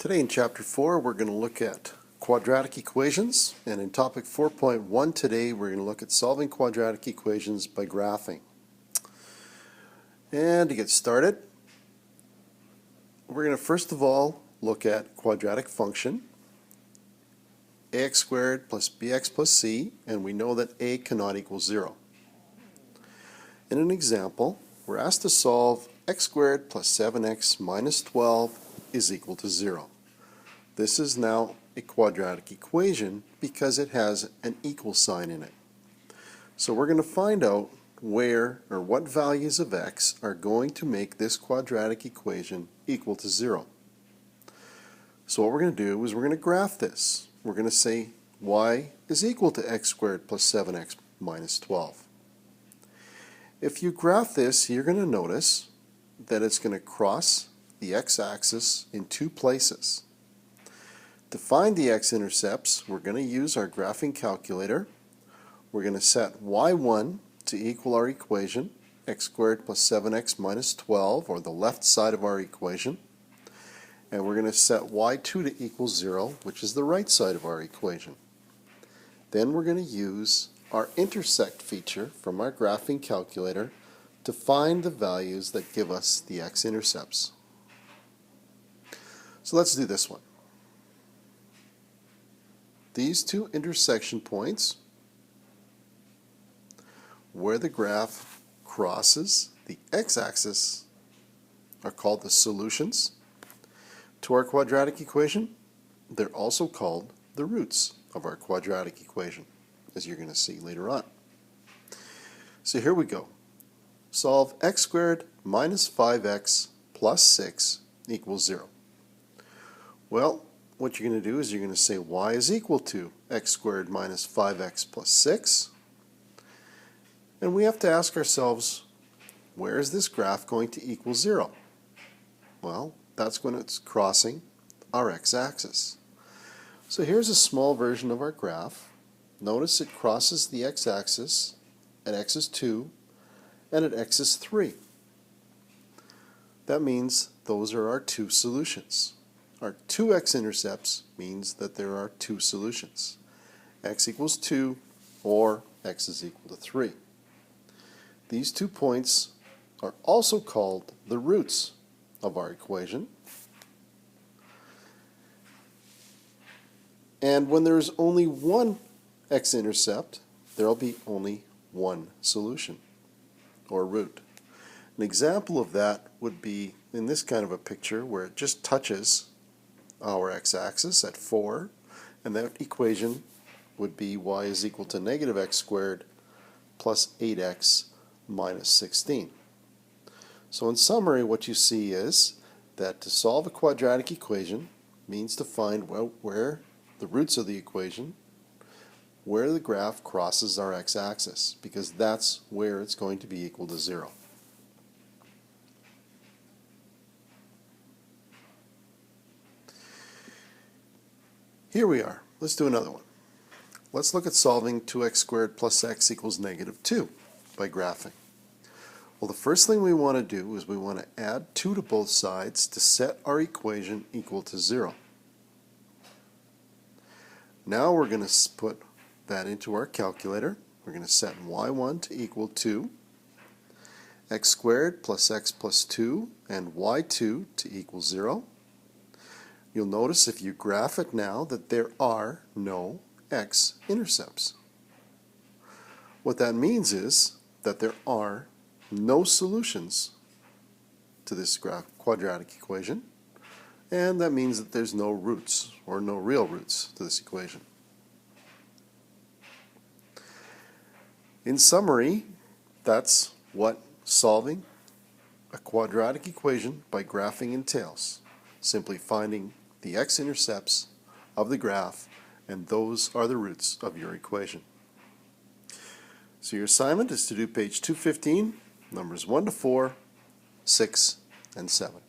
Today in Chapter 4 we're going to look at quadratic equations, and in topic 4.1 today we're going to look at solving quadratic equations by graphing. And to get started, we're going to first of all look at quadratic function ax squared plus bx plus c, and we know that a cannot equal 0. In an example, we're asked to solve x squared plus 7x minus 12 is equal to 0. This is now a quadratic equation because it has an equal sign in it. So we're going to find out where or what values of x are going to make this quadratic equation equal to 0. So what we're going to do is we're going to graph this. We're going to say y is equal to x squared plus 7x minus 12. If you graph this, you're going to notice that it's going to cross the x-axis in two places. To find the x-intercepts, we're going to use our graphing calculator. We're going to set y1 to equal our equation, x squared plus 7x minus 12, or the left side of our equation. And we're going to set y2 to equal 0, which is the right side of our equation. Then we're going to use our intersect feature from our graphing calculator to find the values that give us the x-intercepts. So let's do this one. These two intersection points where the graph crosses the x-axis are called the solutions to our quadratic equation. They're also called the roots of our quadratic equation, as you're going to see later on. So here we go. Solve x squared minus 5x plus 6 equals 0. Well, what you're going to do is you're going to say y is equal to x squared minus 5x plus 6. And we have to ask ourselves, where is this graph going to equal 0? Well, that's when it's crossing our x-axis. So here's a small version of our graph. Notice it crosses the x-axis at x is 2 and at x is 3. That means those are our two solutions. Our two x-intercepts means that there are two solutions. X equals 2 or x is equal to 3. These 2 points are also called the roots of our equation. And when there's only one x-intercept, there will be only one solution or root. An example of that would be in this kind of a picture where it just touches our x-axis at 4, and that equation would be y is equal to negative x squared plus 8x minus 16. So in summary, what you see is that to solve a quadratic equation means to find where the roots of the equation, where the graph crosses our x-axis, because that's where it's going to be equal to 0. Here we are. Let's do another one. Let's look at solving 2x squared plus x equals negative 2 by graphing. Well, the first thing we want to do is we want to add 2 to both sides to set our equation equal to 0. Now we're going to put that into our calculator. We're going to set y1 to equal 2, x squared plus x plus 2, and y2 to equal 0. You'll notice if you graph it now that there are no x-intercepts. What that means is that there are no solutions to this quadratic equation, and that means that there's no roots, or no real roots, to this equation. In summary, that's what solving a quadratic equation by graphing entails. Simply finding the x-intercepts of the graph, and those are the roots of your equation. So your assignment is to do page 215, numbers 1 to 4, 6, and 7.